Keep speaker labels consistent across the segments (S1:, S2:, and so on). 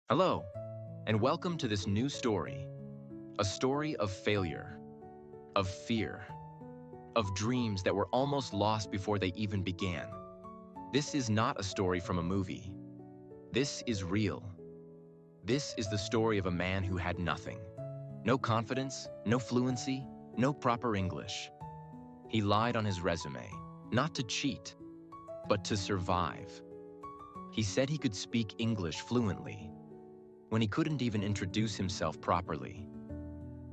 S1: Hello, and welcome to this new story. A story of failure, of fear, of dreams that were almost lost before they even began. This is not a story from a movie. This is real. This is the story of a man who had nothing. No confidence, no fluency, no proper English. He lied on his resume, not to cheat, but to survive. He said he could speak English fluently, when he couldn't even introduce himself properly.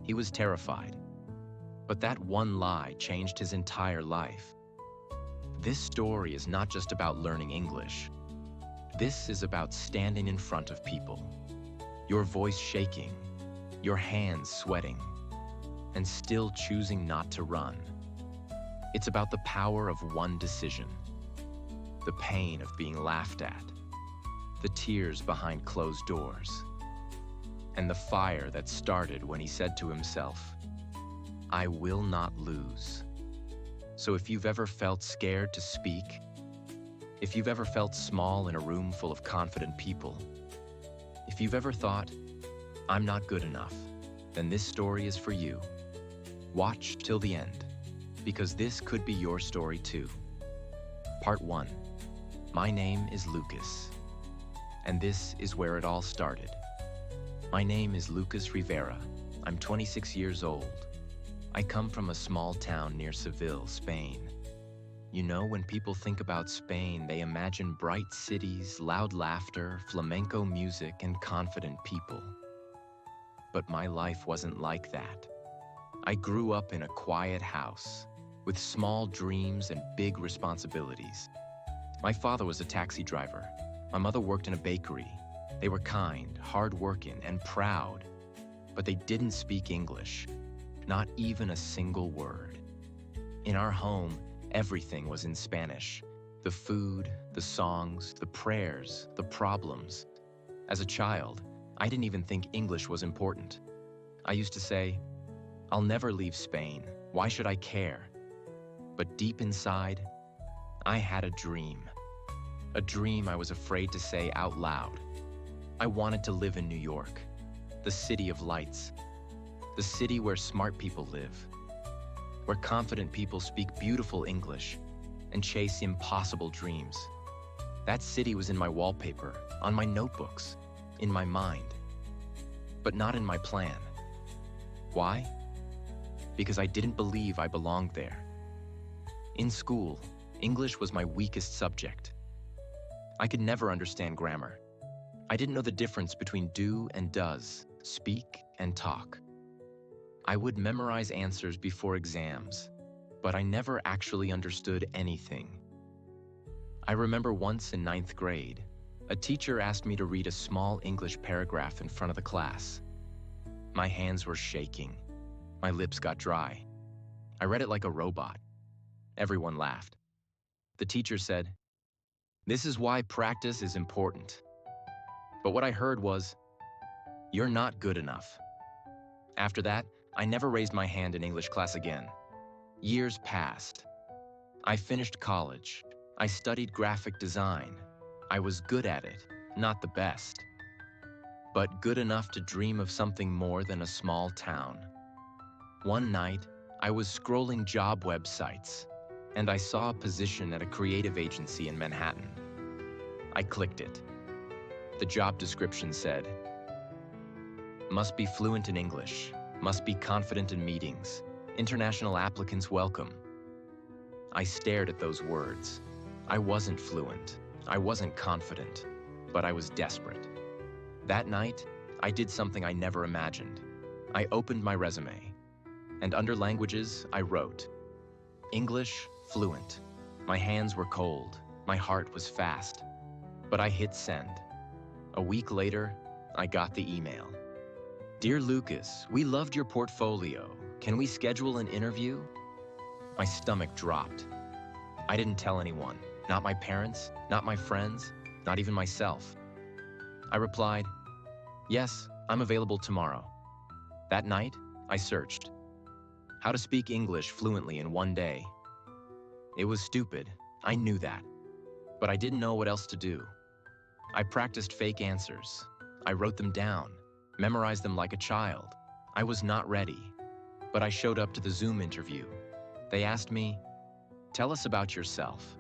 S1: He was terrified. But that one lie changed his entire life. This story is not just about learning English. This is about standing in front of people, your voice shaking, your hands sweating, and still choosing not to run. It's about the power of one decision, the pain of being laughed at, the tears behind closed doors, and the fire that started when he said to himself, "I will not lose." So if you've ever felt scared to speak, if you've ever felt small in a room full of confident people, if you've ever thought, "I'm not good enough," then this story is for you. Watch till the end, because this could be your story too. Part 1. My name is Lucas, and this is where it all started. My name is Lucas Rivera. I'm 26 years old. I come from a small town near Seville, Spain. You know, when people think about Spain, they imagine bright cities, loud laughter, flamenco music, and confident people. But my life wasn't like that. I grew up in a quiet house, with small dreams and big responsibilities. My father was a taxi driver. My mother worked in a bakery. They were kind, hardworking, and proud, but they didn't speak English, not even a single word. In our home, everything was in Spanish. The food, the songs, the prayers, the problems. As a child, I didn't even think English was important. I used to say, "I'll never leave Spain. Why should I care?" But deep inside, I had a dream. A dream I was afraid to say out loud. I wanted to live in New York, the city of lights, the city where smart people live, where confident people speak beautiful English and chase impossible dreams. That city was in my wallpaper, on my notebooks, in my mind, but not in my plan. Why? Because I didn't believe I belonged there. In school, English was my weakest subject. I could never understand grammar. I didn't know the difference between do and does, speak and talk. I would memorize answers before exams, but I never actually understood anything. I remember once in 9th grade, a teacher asked me to read a small English paragraph in front of the class. My hands were shaking. My lips got dry. I read it like a robot. Everyone laughed. The teacher said, "This is why practice is important." But what I heard was, "You're not good enough." After that, I never raised my hand in English class again. Years passed. I finished college. I studied graphic design. I was good at it, not the best, but good enough to dream of something more than a small town. One night, I was scrolling job websites, and I saw a position at a creative agency in Manhattan. I clicked it. The job description said, "Must be fluent in English, must be confident in meetings, international applicants welcome." I stared at those words. I wasn't fluent, I wasn't confident, but I was desperate. That night, I did something I never imagined. I opened my resume, and under languages, I wrote, English fluent. My hands were cold, my heart was fast, but I hit send. A week later, I got the email. "Dear Lucas, we loved your portfolio. Can we schedule an interview?" My stomach dropped. I didn't tell anyone, not my parents, not my friends, not even myself. I replied, "Yes, I'm available tomorrow." That night, I searched. How to speak English fluently in one day. It was stupid, I knew that, but I didn't know what else to do. I practiced fake answers. I wrote them down, memorized them like a child. I was not ready, but I showed up to the Zoom interview. They asked me, "Tell us about yourself."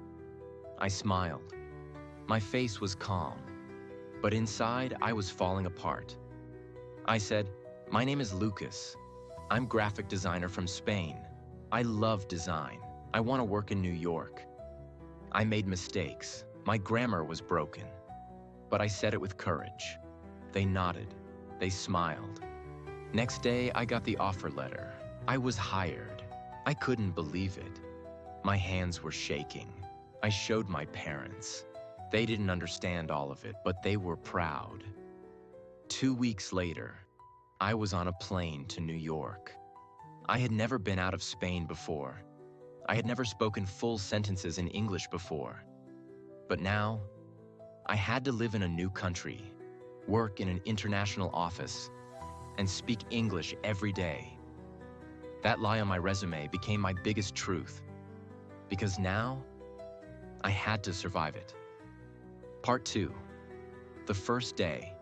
S1: I smiled. My face was calm, but inside I was falling apart. I said, "My name is Lucas. I'm graphic designer from Spain. I love design. I want to work in New York." I made mistakes. My grammar was broken, but I said it with courage. They nodded. They smiled. Next day, I got the offer letter. I was hired. I couldn't believe it. My hands were shaking. I showed my parents. They didn't understand all of it, but they were proud. 2 weeks later, I was on a plane to New York. I had never been out of Spain before. I had never spoken full sentences in English before. But now, I had to live in a new country, work in an international office, and speak English every day. That lie on my resume became my biggest truth, because now, I had to survive it. Part 2. The first day.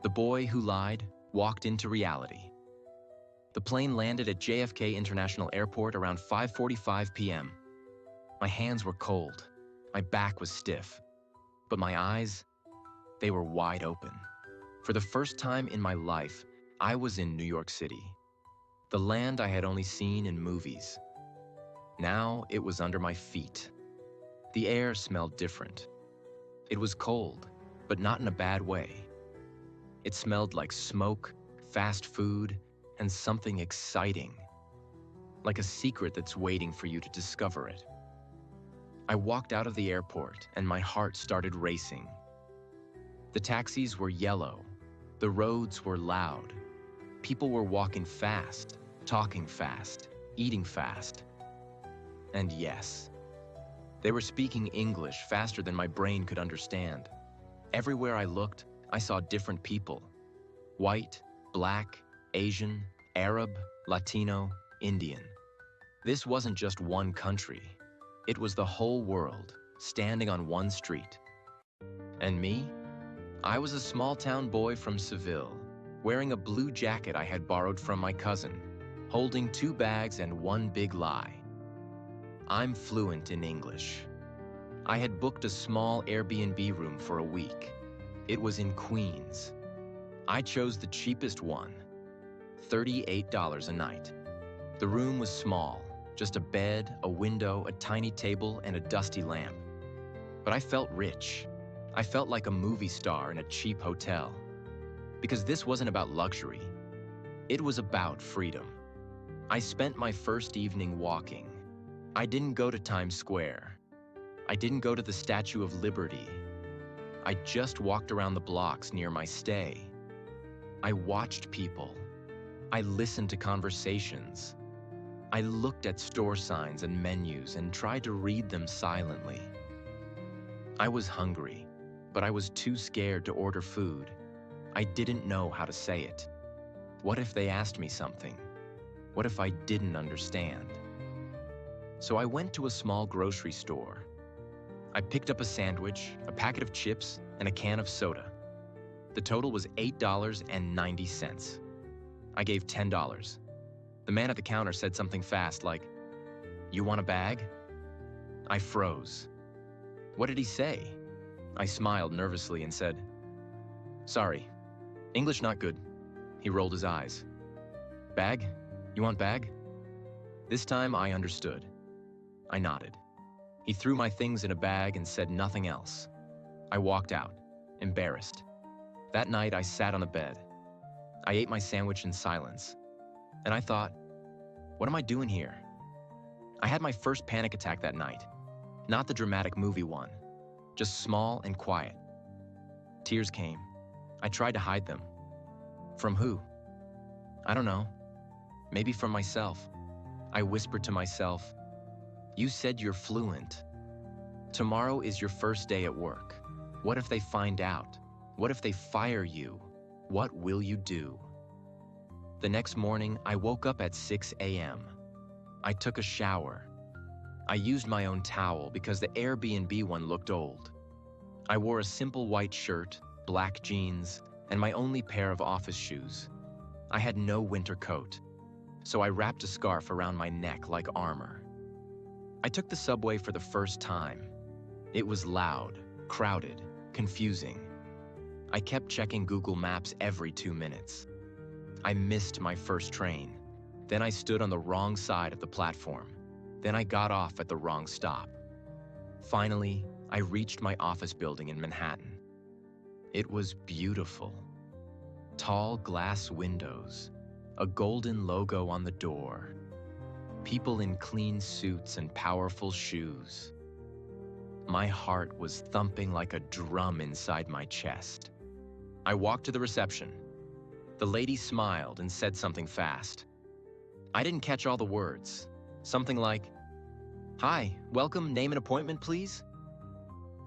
S1: The boy who lied walked into reality. The plane landed at JFK International Airport around 5:45 p.m. My hands were cold. My back was stiff. But my eyes, they were wide open. For the first time in my life, I was in New York City, the land I had only seen in movies. Now it was under my feet. The air smelled different. It was cold, but not in a bad way. It smelled like smoke, fast food, and something exciting, like a secret that's waiting for you to discover it. I walked out of the airport and my heart started racing. The taxis were yellow. The roads were loud. People were walking fast, talking fast, eating fast. And yes, they were speaking English faster than my brain could understand. Everywhere I looked, I saw different people. White, black, Asian, Arab, Latino, Indian. This wasn't just one country. It was the whole world, standing on one street. And me? I was a small-town boy from Seville, wearing a blue jacket I had borrowed from my cousin, holding 2 bags and one big lie. I'm fluent in English. I had booked a small Airbnb room for a week. It was in Queens. I chose the cheapest one, $38 a night. The room was small, just a bed, a window, a tiny table, and a dusty lamp. But I felt rich. I felt like a movie star in a cheap hotel. Because this wasn't about luxury. It was about freedom. I spent my first evening walking. I didn't go to Times Square. I didn't go to the Statue of Liberty. I just walked around the blocks near my stay. I watched people. I listened to conversations. I looked at store signs and menus and tried to read them silently. I was hungry, but I was too scared to order food. I didn't know how to say it. What if they asked me something? What if I didn't understand? So I went to a small grocery store. I picked up a sandwich, a packet of chips, and a can of soda. The total was $8.90. I gave $10. The man at the counter said something fast like, "You want a bag?" I froze. What did he say? I smiled nervously and said, "Sorry, English not good." He rolled his eyes. "Bag? You want bag?" This time I understood. I nodded. He threw my things in a bag and said nothing else. I walked out, embarrassed. That night I sat on the bed. I ate my sandwich in silence. And I thought, what am I doing here? I had my first panic attack that night. Not the dramatic movie one, just small and quiet. Tears came. I tried to hide them. From who? I don't know. Maybe from myself. I whispered to myself, "You said you're fluent. Tomorrow is your first day at work. What if they find out? What if they fire you? What will you do?" The next morning, I woke up at 6 a.m. I took a shower. I used my own towel because the Airbnb one looked old. I wore a simple white shirt, black jeans, and my only pair of office shoes. I had no winter coat, so I wrapped a scarf around my neck like armor. I took the subway for the first time. It was loud, crowded, confusing. I kept checking Google Maps every 2 minutes. I missed my first train. Then I stood on the wrong side of the platform. Then I got off at the wrong stop. Finally, I reached my office building in Manhattan. It was beautiful. Tall glass windows, a golden logo on the door, people in clean suits and powerful shoes. My heart was thumping like a drum inside my chest. I walked to the reception. The lady smiled and said something fast. I didn't catch all the words. Something like, "Hi, welcome, name and appointment, please?"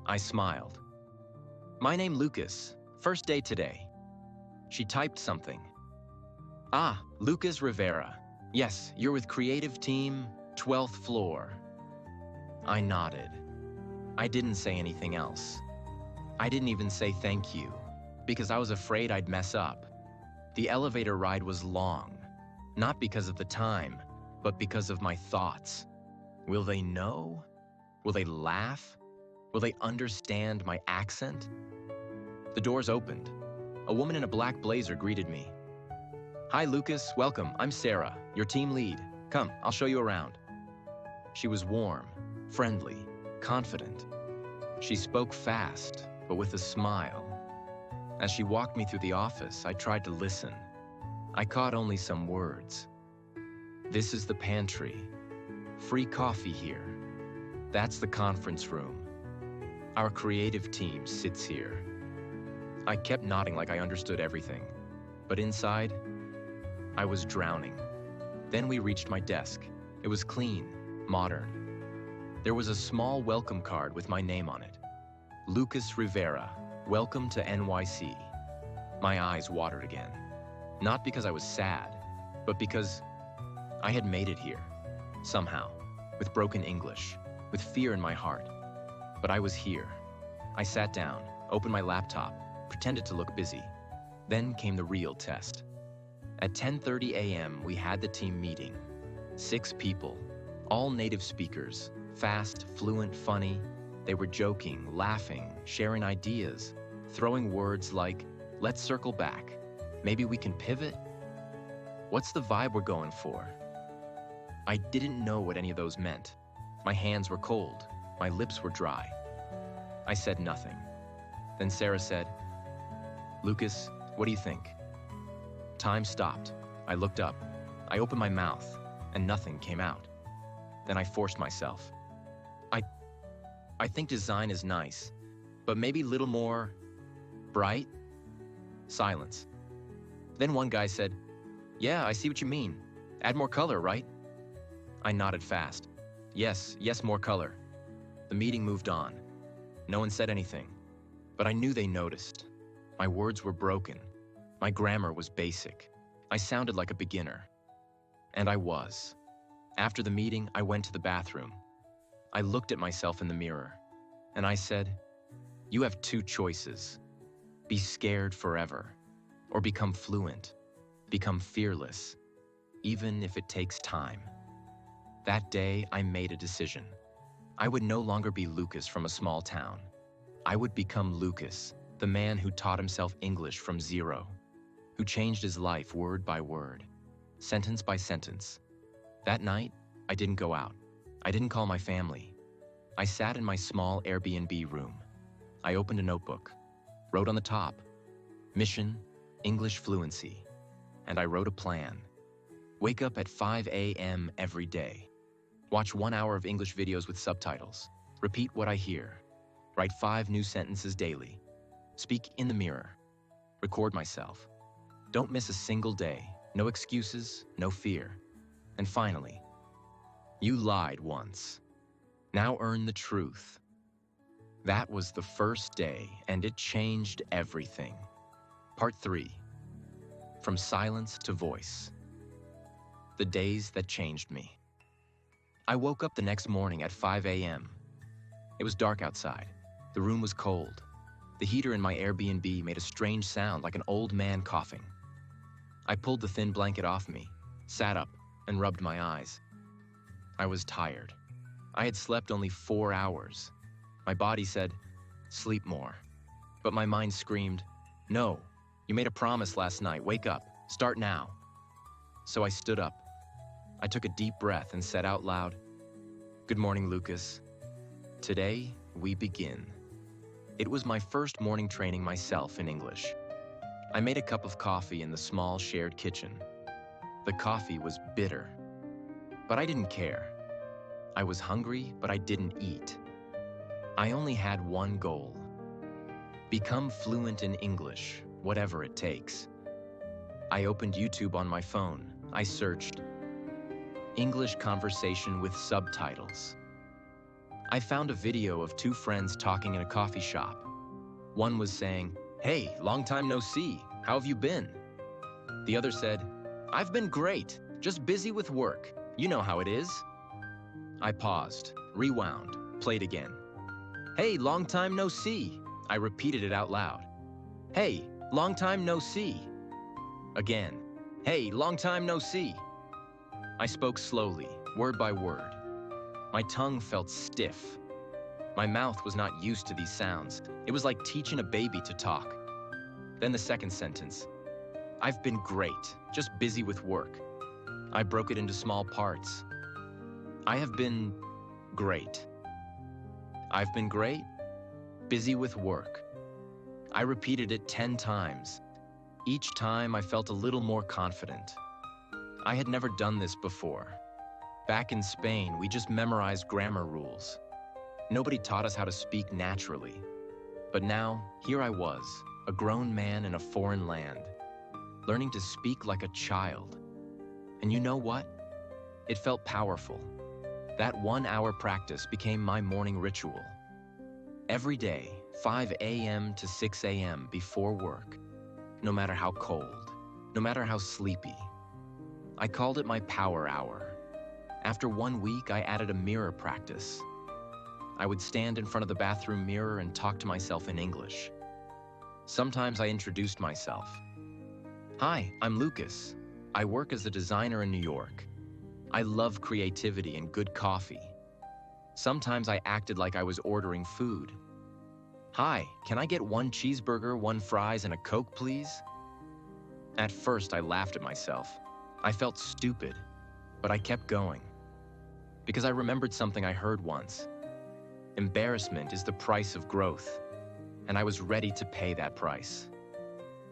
S1: I smiled. "My name Lucas, first day today." She typed something. "Ah, Lucas Rivera. Yes, you're with creative team, 12th floor." I nodded. I didn't say anything else. I didn't even say thank you, because I was afraid I'd mess up. The elevator ride was long, not because of the time, but because of my thoughts. Will they know? Will they laugh? Will they understand my accent? The doors opened. A woman in a black blazer greeted me. "Hi, Lucas. Welcome. I'm Sarah, your team lead. Come, I'll show you around." She was warm, friendly, confident. She spoke fast, but with a smile. As she walked me through the office, I tried to listen. I caught only some words. "This is the pantry. Free coffee here. That's the conference room. Our creative team sits here." I kept nodding like I understood everything, but inside, I was drowning. Then we reached my desk. It was clean, modern. There was a small welcome card with my name on it. "Lucas Rivera, welcome to NYC." My eyes watered again. Not because I was sad, but because I had made it here, somehow, with broken English, with fear in my heart. But I was here. I sat down, opened my laptop, pretended to look busy. Then came the real test. At 10:30 a.m., we had the team meeting. 6 people, all native speakers, fast, fluent, funny. They were joking, laughing, sharing ideas, throwing words like, "Let's circle back. Maybe we can pivot." What's the vibe we're going for? I didn't know what any of those meant. My hands were cold. My lips were dry. I said nothing. Then Sarah said, "Lucas, what do you think?" Time stopped. I looked up. I opened my mouth, and nothing came out. Then I forced myself. I think design is nice, but maybe a little more bright." Silence. Then one guy said, "Yeah, I see what you mean. Add more color, right?" I nodded fast. Yes, more color." The meeting moved on. No one said anything, but I knew they noticed. My words were broken. My grammar was basic. I sounded like a beginner. And I was. After the meeting, I went to the bathroom. I looked at myself in the mirror, and I said, "You have 2 choices. Be scared forever, or become fluent, become fearless, even if it takes time." That day, I made a decision. I would no longer be Lucas from a small town. I would become Lucas, the man who taught himself English from zero, who changed his life word by word, sentence by sentence. That night, I didn't go out. I didn't call my family. I sat in my small Airbnb room. I opened a notebook, wrote on the top, "Mission, English fluency," and I wrote a plan. Wake up at 5 a.m. every day. Watch 1 hour of English videos with subtitles. Repeat what I hear. Write 5 new sentences daily. Speak in the mirror. Record myself. Don't miss a single day. No excuses, no fear. And finally, you lied once. Now earn the truth. That was the first day, and it changed everything. Part 3. From silence to voice. The days that changed me. I woke up the next morning at 5 a.m. It was dark outside. The room was cold. The heater in my Airbnb made a strange sound like an old man coughing. I pulled the thin blanket off me, sat up, and rubbed my eyes. I was tired. I had slept only 4 hours. My body said, sleep more. But my mind screamed, no, you made a promise last night, wake up, start now. So I stood up. I took a deep breath and said out loud, good morning, Lucas. Today, we begin. It was my first morning training myself in English. I made a cup of coffee in the small shared kitchen. The coffee was bitter, but I didn't care. I was hungry, but I didn't eat. I only had one goal: become fluent in English, whatever it takes. I opened YouTube on my phone. I searched English conversation with subtitles. I found a video of two friends talking in a coffee shop. One was saying, hey, long time no see, how have you been? The other said, I've been great, just busy with work. You know how it is. I paused, rewound, played again. Hey, long time no see. I repeated it out loud. Hey, long time no see. Again. Hey, long time no see. I spoke slowly, word by word. My tongue felt stiff. My mouth was not used to these sounds. It was like teaching a baby to talk. Then the second sentence. I've been great, just busy with work. I broke it into small parts. I have been great. I've been great, busy with work. I repeated it 10 times. Each time I felt a little more confident. I had never done this before. Back in Spain, we just memorized grammar rules. Nobody taught us how to speak naturally. But now, here I was, a grown man in a foreign land, learning to speak like a child. And you know what? It felt powerful. That 1 hour practice became my morning ritual. Every day, 5 a.m. to 6 a.m. before work, no matter how cold, no matter how sleepy. I called it my power hour. After 1 week, I added a mirror practice. I would stand in front of the bathroom mirror and talk to myself in English. Sometimes I introduced myself. Hi, I'm Lucas. I work as a designer in New York. I love creativity and good coffee. Sometimes I acted like I was ordering food. Hi, can I get 1 cheeseburger, 1 fries, and a Coke, please? At first, I laughed at myself. I felt stupid, but I kept going. Because I remembered something I heard once. Embarrassment is the price of growth, and I was ready to pay that price.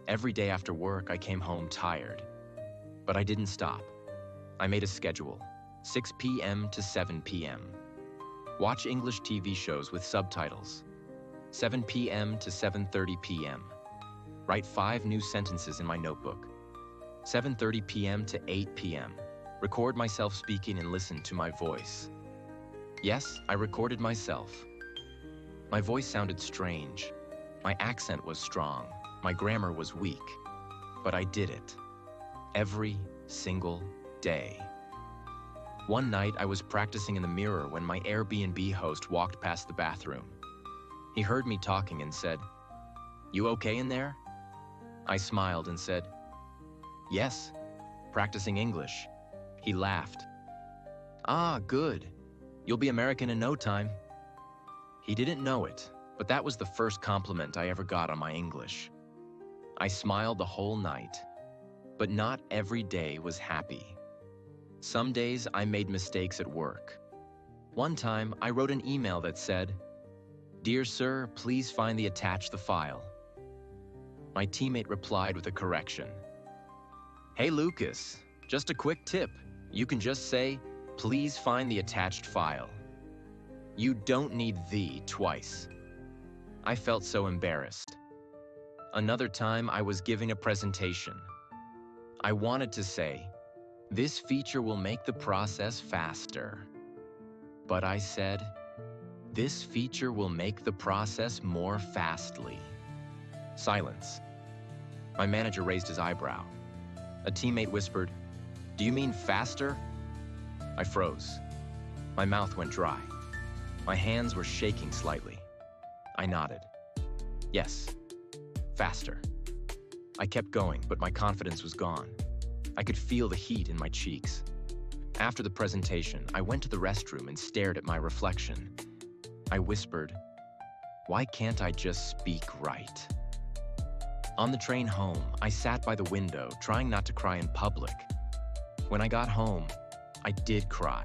S1: Every day after work, I came home tired. But I didn't stop. I made a schedule, 6 p.m. to 7 p.m. Watch English TV shows with subtitles, 7 p.m. to 7:30 p.m. Write 5 new sentences in my notebook, 7:30 p.m. to 8 p.m. Record myself speaking and listen to my voice. Yes, I recorded myself. My voice sounded strange. My accent was strong. My grammar was weak. But I did it. Every single day. One night, I was practicing in the mirror when my Airbnb host walked past the bathroom. He heard me talking and said, "You okay in there?" I smiled and said, "Yes, practicing English." He laughed. "Ah, good. You'll be American in no time." He didn't know it, but that was the first compliment I ever got on my English. I smiled the whole night, but not every day was happy. Some days I made mistakes at work. One time I wrote an email that said, "Dear sir, please find the attached the file." My teammate replied with a correction. "Hey Lucas, just a quick tip. You can just say, 'Please find the attached file.' You don't need 'the' twice." I felt so embarrassed. Another time I was giving a presentation. I wanted to say, "This feature will make the process faster." But I said, "This feature will make the process more fastly." Silence. My manager raised his eyebrow. A teammate whispered, "Do you mean faster?" I froze. My mouth went dry. My hands were shaking slightly. I nodded. Yes, faster. I kept going, but my confidence was gone. I could feel the heat in my cheeks. After the presentation, I went to the restroom and stared at my reflection. I whispered, "Why can't I just speak right?" On the train home, I sat by the window, trying not to cry in public. When I got home, I did cry.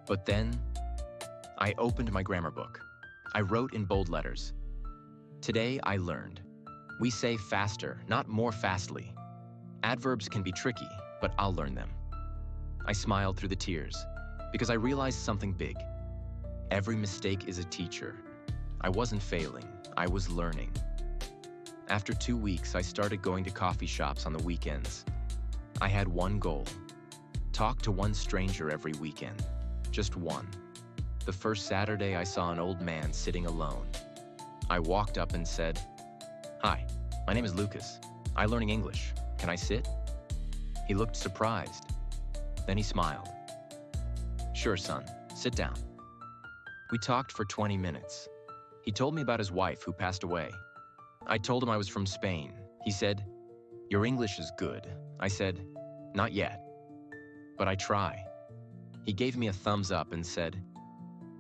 S1: But then, I opened my grammar book. I wrote in bold letters, "Today I learned. We say faster, not more fastly. Adverbs can be tricky, but I'll learn them." I smiled through the tears because I realized something big. Every mistake is a teacher. I wasn't failing, I was learning. After 2 weeks, I started going to coffee shops on the weekends. I had one goal: talk to one stranger every weekend. Just one. The first Saturday, I saw an old man sitting alone. I walked up and said, "Hi, my name is Lucas. I'm learning English. Can I sit?" He looked surprised. Then he smiled. "Sure, son. Sit down." We talked for 20 minutes. He told me about his wife who passed away. I told him I was from Spain. He said, "Your English is good." I said, "Not yet, but I try." He gave me a thumbs up and said,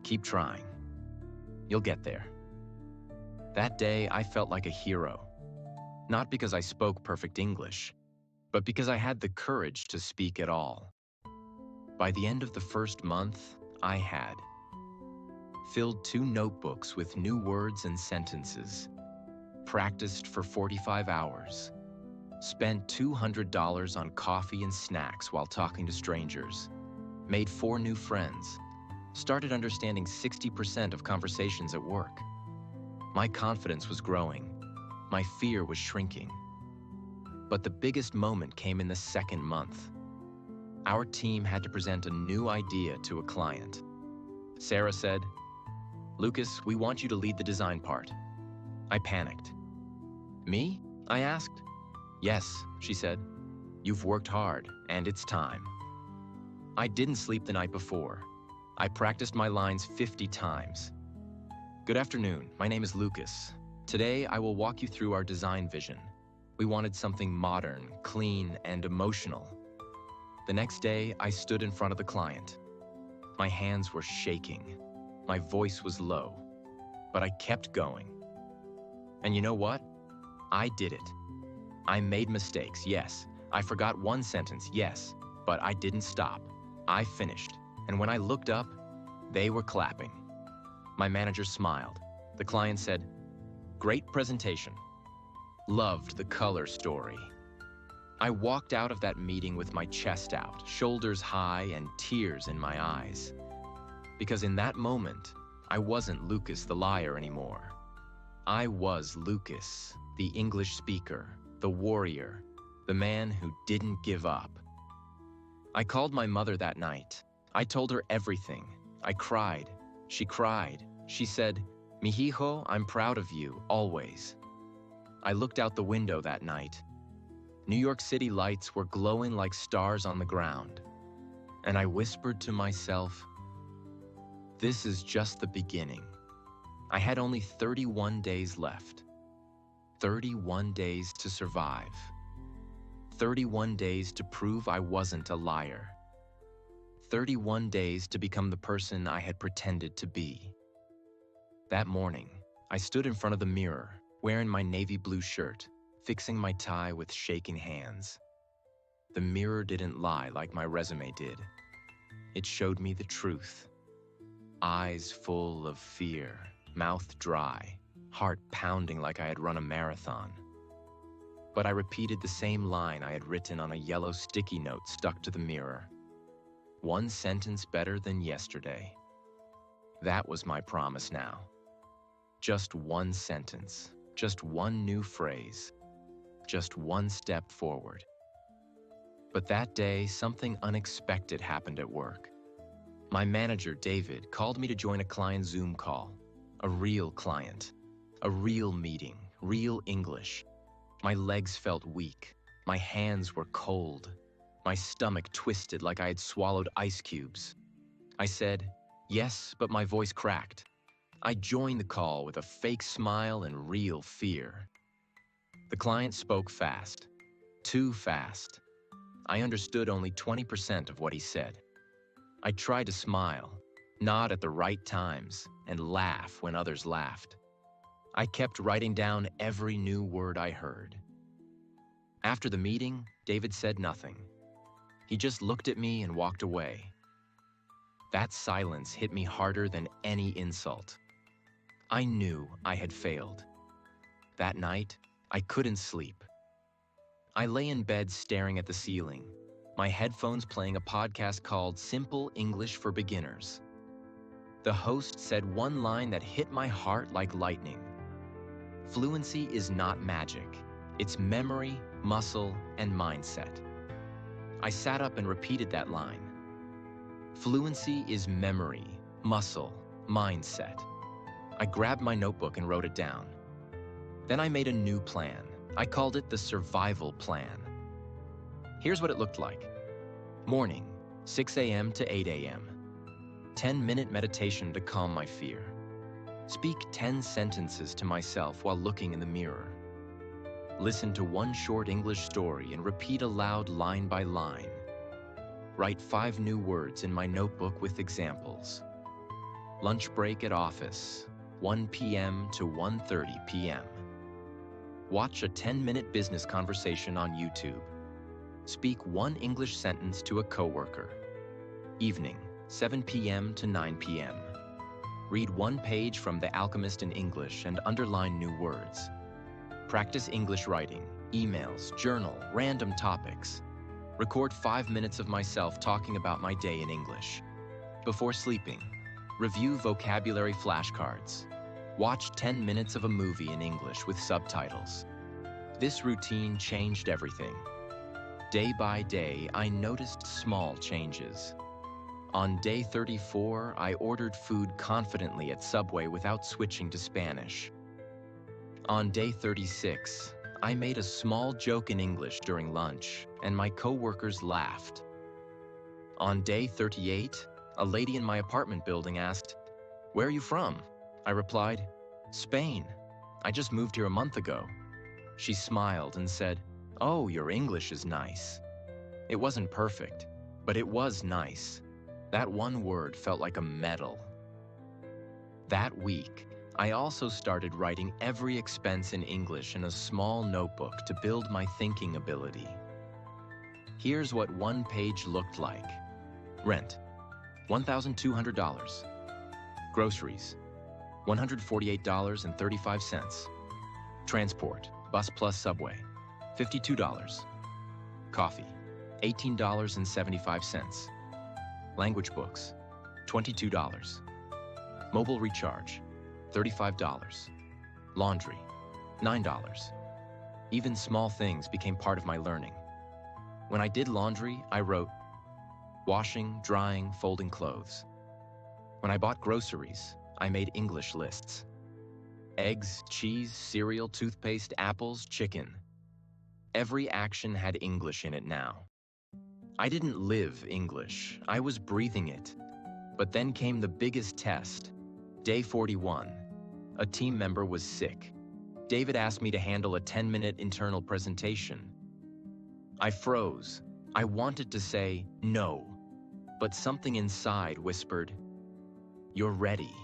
S1: "Keep trying. You'll get there." That day, I felt like a hero. Not because I spoke perfect English, but because I had the courage to speak at all. By the end of the first month, I had filled 2 notebooks with new words and sentences, practiced for 45 hours, spent $200 on coffee and snacks while talking to strangers, made 4 new friends, started understanding 60% of conversations at work. My confidence was growing. My fear was shrinking. But the biggest moment came in the second month. Our team had to present a new idea to a client. Sarah said, "Lucas, we want you to lead the design part." I panicked. "Me?" I asked. "Yes," she said. "You've worked hard, and it's time." I didn't sleep the night before. I practiced my lines 50 times. "Good afternoon, my name is Lucas. Today I will walk you through our design vision. We wanted something modern, clean, and emotional." The next day, I stood in front of the client. My hands were shaking. My voice was low, but I kept going. And you know what? I did it. I made mistakes, yes. I forgot one sentence, yes, but I didn't stop. I finished, and when I looked up, they were clapping. My manager smiled. The client said, "Great presentation. Loved the color story." I walked out of that meeting with my chest out, shoulders high, and tears in my eyes. Because in that moment, I wasn't Lucas the liar anymore. I was Lucas, the English speaker, the warrior, the man who didn't give up. I called my mother that night. I told her everything. I cried. She cried. She said, "Mihijo, I'm proud of you, always." I looked out the window that night. New York City lights were glowing like stars on the ground. And I whispered to myself, this is just the beginning. I had only 31 days left. 31 days to survive. 31 days to prove I wasn't a liar. 31 days to become the person I had pretended to be. That morning, I stood in front of the mirror, wearing my navy blue shirt, fixing my tie with shaking hands. The mirror didn't lie like my resume did. It showed me the truth. Eyes full of fear, mouth dry, heart pounding like I had run a marathon. But I repeated the same line I had written on a yellow sticky note stuck to the mirror. One sentence better than yesterday. That was my promise now. Just one sentence, just one new phrase, just one step forward. But that day, something unexpected happened at work. My manager, David, called me to join a client Zoom call. A real client, a real meeting, real English. My legs felt weak. My hands were cold. My stomach twisted like I had swallowed ice cubes. I said, yes, but my voice cracked. I joined the call with a fake smile and real fear. The client spoke fast, too fast. I understood only 20% of what he said. I tried to smile, nod at the right times, and laugh when others laughed. I kept writing down every new word I heard. After the meeting, David said nothing. He just looked at me and walked away. That silence hit me harder than any insult. I knew I had failed. That night, I couldn't sleep. I lay in bed staring at the ceiling, my headphones playing a podcast called Simple English for Beginners. The host said one line that hit my heart like lightning. Fluency is not magic. It's memory, muscle, and mindset. I sat up and repeated that line. Fluency is memory, muscle, mindset. I grabbed my notebook and wrote it down. Then I made a new plan. I called it the survival plan. Here's what it looked like. Morning, 6 a.m. to 8 a.m. 10-minute meditation to calm my fear. Speak 10 sentences to myself while looking in the mirror. Listen to one short English story and repeat aloud line by line. Write 5 new words in my notebook with examples. Lunch break at office, 1 p.m. to 1:30 p.m. Watch a 10-minute business conversation on YouTube. Speak one English sentence to a coworker. Evening, 7 p.m. to 9 p.m. Read one page from The Alchemist in English and underline new words. Practice English writing, emails, journal, random topics. Record 5 minutes of myself talking about my day in English. Before sleeping, review vocabulary flashcards. Watch 10 minutes of a movie in English with subtitles. This routine changed everything. Day by day, I noticed small changes. On day 34, I ordered food confidently at Subway without switching to Spanish. On day 36, I made a small joke in English during lunch, and my coworkers laughed. On day 38, a lady in my apartment building asked, "Where are you from?" I replied, "Spain. I just moved here a month ago." She smiled and said, "Oh, your English is nice." It wasn't perfect, but it was nice. That one word felt like a medal. That week, I also started writing every expense in English in a small notebook to build my thinking ability. Here's what one page looked like. Rent, $1,200. Groceries, $148.35. Transport, bus plus subway, $52. Coffee, $18.75. Language books, $22. Mobile recharge, $35. Laundry, $9. Even small things became part of my learning. When I did laundry, I wrote, washing, drying, folding clothes. When I bought groceries, I made English lists. Eggs, cheese, cereal, toothpaste, apples, chicken. Every action had English in it now. I didn't live English, I was breathing it. But then came the biggest test. Day 41. A team member was sick. David asked me to handle a 10-minute internal presentation. I froze. I wanted to say no, but something inside whispered, "You're ready."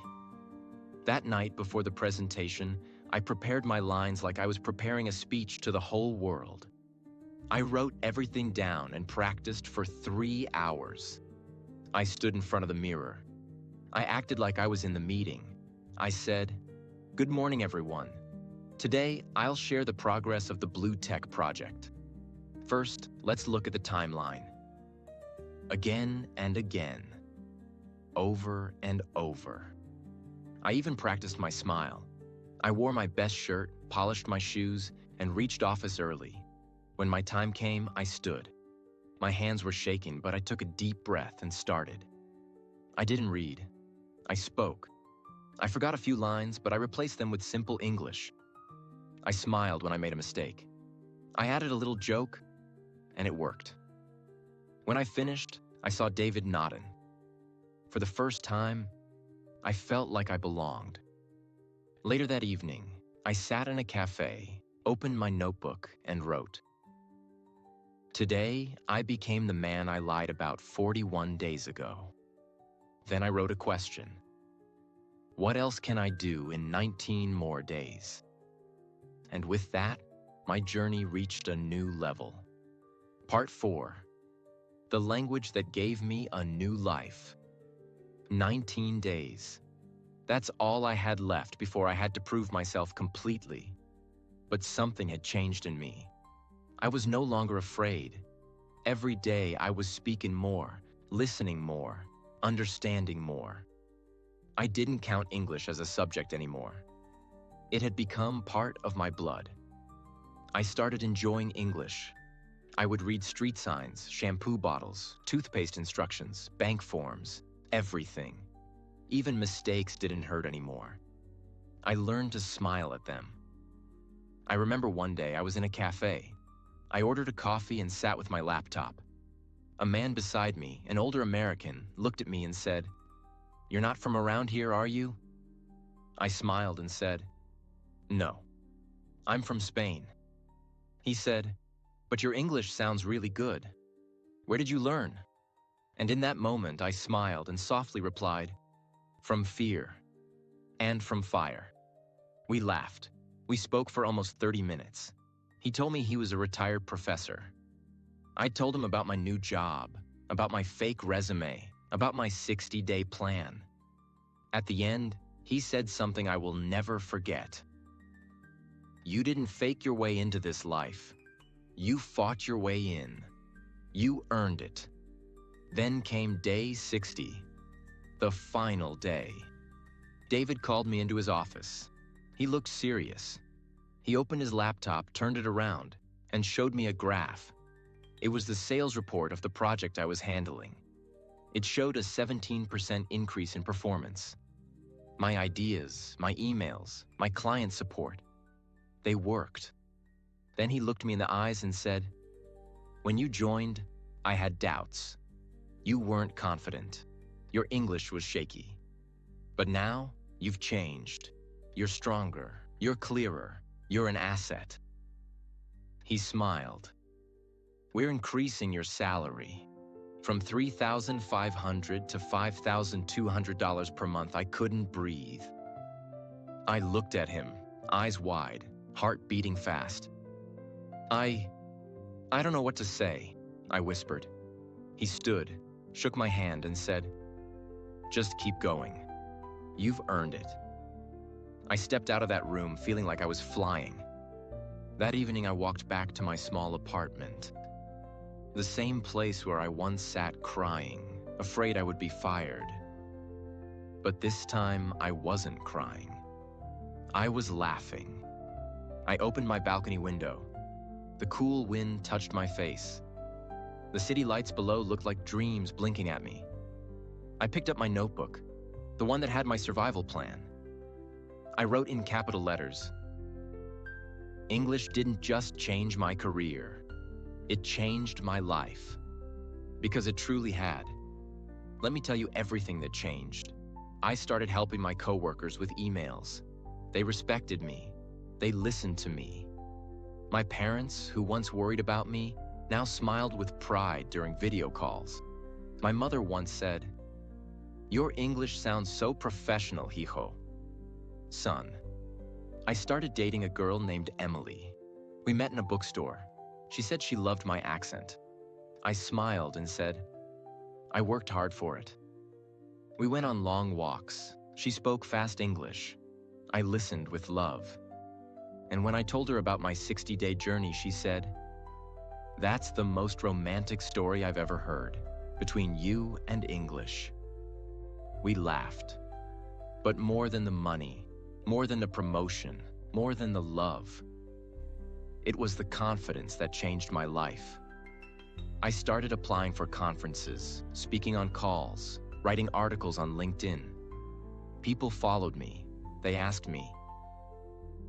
S1: That night before the presentation, I prepared my lines like I was preparing a speech to the whole world. I wrote everything down and practiced for 3 hours. I stood in front of the mirror. I acted like I was in the meeting. I said, "Good morning, everyone. Today, I'll share the progress of the Blue Tech project. First, let's look at the timeline." Again and again. Over and over. I even practiced my smile. I wore my best shirt, polished my shoes, and reached office early. When my time came, I stood. My hands were shaking, but I took a deep breath and started. I didn't read. I spoke. I forgot a few lines, but I replaced them with simple English. I smiled when I made a mistake. I added a little joke, and it worked. When I finished, I saw David nodding. For the first time, I felt like I belonged. Later that evening, I sat in a cafe, opened my notebook, and wrote, "Today, I became the man I lied about 41 days ago." Then I wrote a question. What else can I do in 19 more days? And with that, my journey reached a new level. Part 4. The language that gave me a new life. 19 days. That's all I had left before I had to prove myself completely. But something had changed in me. I was no longer afraid. Every day I was speaking more, listening more, understanding more. I didn't count English as a subject anymore. It had become part of my blood. I started enjoying English. I would read street signs, shampoo bottles, toothpaste instructions, bank forms, everything. Even mistakes didn't hurt anymore. I learned to smile at them. I remember one day I was in a cafe. I ordered a coffee and sat with my laptop. A man beside me, an older American, looked at me and said, "You're not from around here, are you?" I smiled and said, "No, I'm from Spain." He said, "But your English sounds really good. Where did you learn?" And in that moment, I smiled and softly replied, "From fear and from fire." We laughed. We spoke for almost 30 minutes. He told me he was a retired professor. I told him about my new job, about my fake resume, about my 60-day plan. At the end, he said something I will never forget. "You didn't fake your way into this life. You fought your way in. You earned it." Then came day 60, the final day. David called me into his office. He looked serious. He opened his laptop, turned it around, and showed me a graph. It was the sales report of the project I was handling. It showed a 17% increase in performance. My ideas, my emails, my client support, they worked. Then he looked me in the eyes and said, "When you joined, I had doubts. You weren't confident. Your English was shaky. But now, you've changed. You're stronger. You're clearer. You're an asset." He smiled. "We're increasing your salary. From $3,500 to $5,200 per month." I couldn't breathe. I looked at him, eyes wide, heart beating fast. I don't know what to say," I whispered. He stood, shook my hand, and said, "Just keep going. You've earned it." I stepped out of that room feeling like I was flying. That evening, I walked back to my small apartment. The same place where I once sat crying, afraid I would be fired. But this time, I wasn't crying. I was laughing. I opened my balcony window. The cool wind touched my face. The city lights below looked like dreams blinking at me. I picked up my notebook, the one that had my survival plan. I wrote in capital letters, "English didn't just change my career. It changed my life." Because it truly had. Let me tell you everything that changed. I started helping my coworkers with emails. They respected me. They listened to me. My parents, who once worried about me, now smiled with pride during video calls. My mother once said, "Your English sounds so professional, hijo." Son. I started dating a girl named Emily. We met in a bookstore. She said she loved my accent. I smiled and said, "I worked hard for it." We went on long walks. She spoke fast English. I listened with love. And when I told her about my 60-day journey, she said, "That's the most romantic story I've ever heard, between you and English." We laughed. But more than the money, more than the promotion, more than the love, it was the confidence that changed my life. I started applying for conferences, speaking on calls, writing articles on LinkedIn. People followed me. They asked me,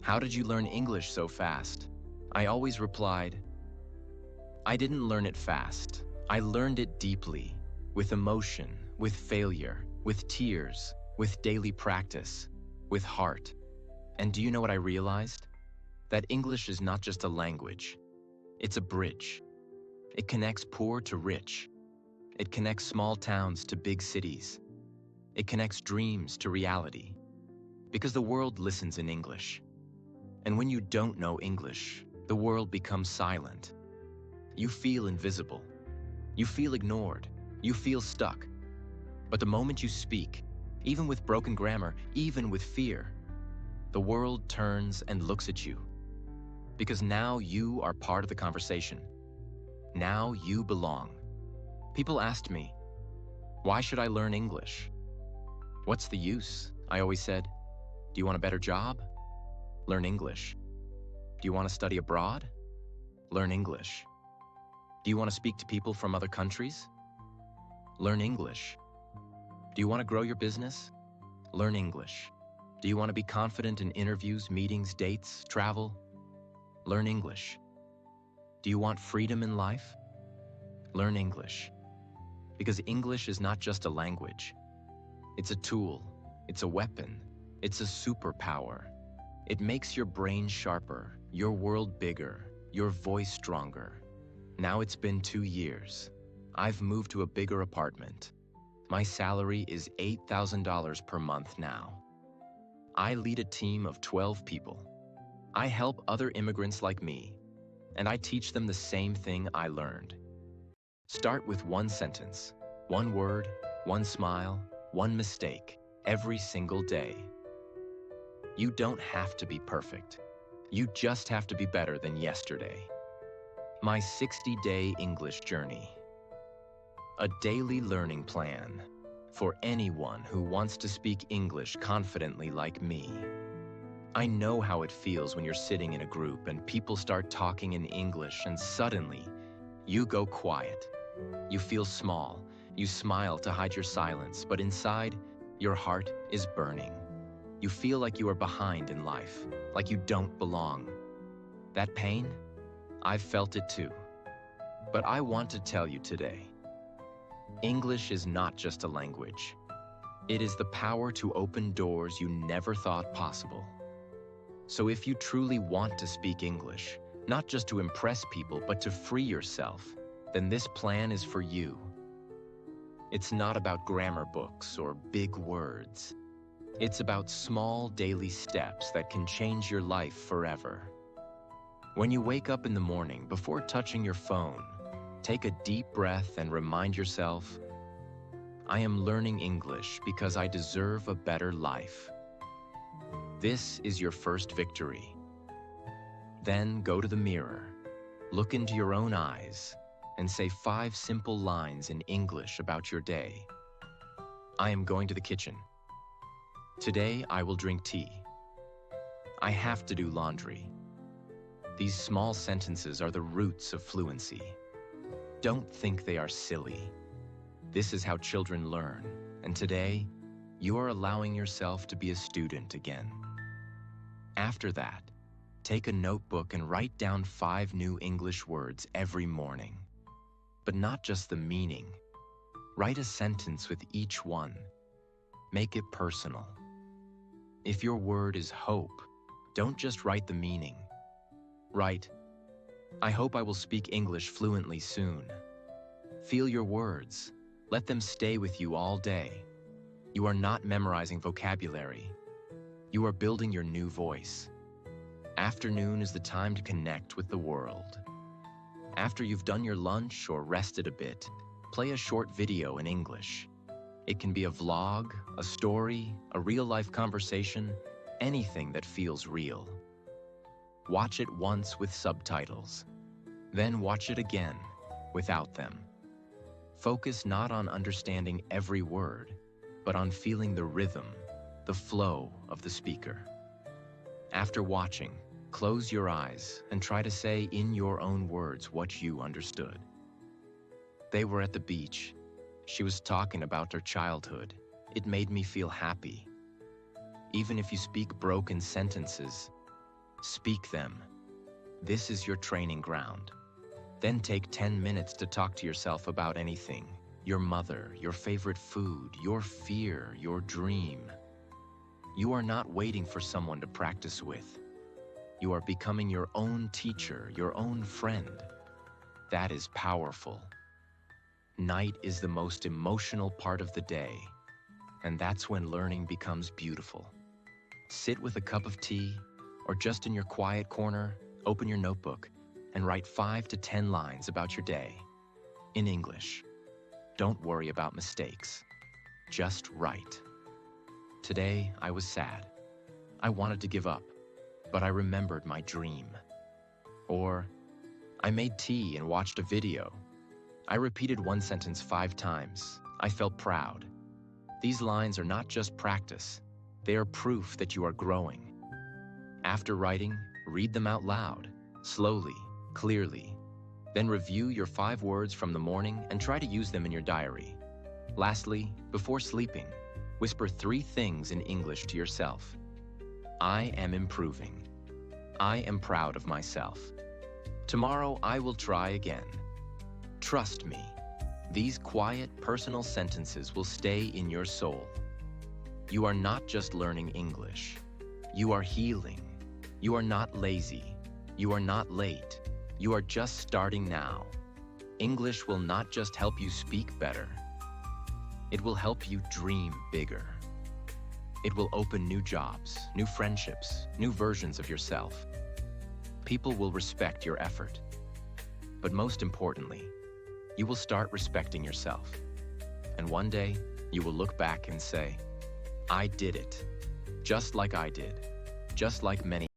S1: "How did you learn English so fast?" I always replied, "I didn't learn it fast. I learned it deeply, with emotion, with failure, with tears, with daily practice, with heart." And do you know what I realized? That English is not just a language. It's a bridge. It connects poor to rich. It connects small towns to big cities. It connects dreams to reality. Because the world listens in English. And when you don't know English, the world becomes silent. You feel invisible. You feel ignored. You feel stuck. But the moment you speak, even with broken grammar, even with fear, the world turns and looks at you. Because now you are part of the conversation. Now you belong. People asked me, why should I learn English? What's the use? I always said, do you want a better job? Learn English. Do you want to study abroad? Learn English. Do you want to speak to people from other countries? Learn English. Do you want to grow your business? Learn English. Do you want to be confident in interviews, meetings, dates, travel? Learn English. Do you want freedom in life? Learn English. Because English is not just a language. It's a tool. It's a weapon. It's a superpower. It makes your brain sharper, your world bigger, your voice stronger. Now it's been 2 years. I've moved to a bigger apartment. My salary is $8,000 per month now. I lead a team of 12 people. I help other immigrants like me, and I teach them the same thing I learned. Start with one sentence, one word, one smile, one mistake, every single day. You don't have to be perfect. You just have to be better than yesterday. My 60-day English journey. A daily learning plan for anyone who wants to speak English confidently like me. I know how it feels when you're sitting in a group and people start talking in English and suddenly you go quiet. You feel small. You smile to hide your silence, but inside, your heart is burning. You feel like you are behind in life, like you don't belong. That pain? I've felt it too. But I want to tell you today, English is not just a language. It is the power to open doors you never thought possible. So if you truly want to speak English, not just to impress people, but to free yourself, then this plan is for you. It's not about grammar books or big words. It's about small daily steps that can change your life forever. When you wake up in the morning, before touching your phone, take a deep breath and remind yourself, I am learning English because I deserve a better life. This is your first victory. Then go to the mirror, look into your own eyes, and say 5 simple lines in English about your day. I am going to the kitchen. Today I will drink tea. I have to do laundry. These small sentences are the roots of fluency. Don't think they are silly. This is how children learn, and today, you are allowing yourself to be a student again. After that, take a notebook and write down 5 new English words every morning. But not just the meaning. Write a sentence with each one. Make it personal. If your word is hope, don't just write the meaning. Write, I hope I will speak English fluently soon. Feel your words. Let them stay with you all day. You are not memorizing vocabulary. You are building your new voice. Afternoon is the time to connect with the world. After you've done your lunch or rested a bit, play a short video in English. It can be a vlog, a story, a real-life conversation, anything that feels real. Watch it once with subtitles. Then watch it again, without them. Focus not on understanding every word, but on feeling the rhythm, the flow of the speaker. After watching, close your eyes and try to say in your own words what you understood. They were at the beach. She was talking about her childhood. It made me feel happy. Even if you speak broken sentences, speak them. This is your training ground. Then take 10 minutes to talk to yourself about anything. Your mother, your favorite food, your fear, your dream. You are not waiting for someone to practice with. You are becoming your own teacher, your own friend. That is powerful. Night is the most emotional part of the day, and that's when learning becomes beautiful. Sit with a cup of tea, or just in your quiet corner, open your notebook, and write 5 to 10 lines about your day. In English. Don't worry about mistakes. Just write. Today, I was sad. I wanted to give up, but I remembered my dream. Or, I made tea and watched a video. I repeated one sentence 5 times. I felt proud. These lines are not just practice. They are proof that you are growing. After writing, read them out loud, slowly, clearly. Then review your 5 words from the morning and try to use them in your diary. Lastly, before sleeping, whisper 3 things in English to yourself. I am improving. I am proud of myself. Tomorrow I will try again. Trust me, these quiet, personal sentences will stay in your soul. You are not just learning English. You are healing. You are not lazy. You are not late. You are just starting now. English will not just help you speak better. It will help you dream bigger. It will open new jobs, new friendships, new versions of yourself. People will respect your effort. But most importantly, you will start respecting yourself. And one day, you will look back and say, I did it. Just like I did. Just like many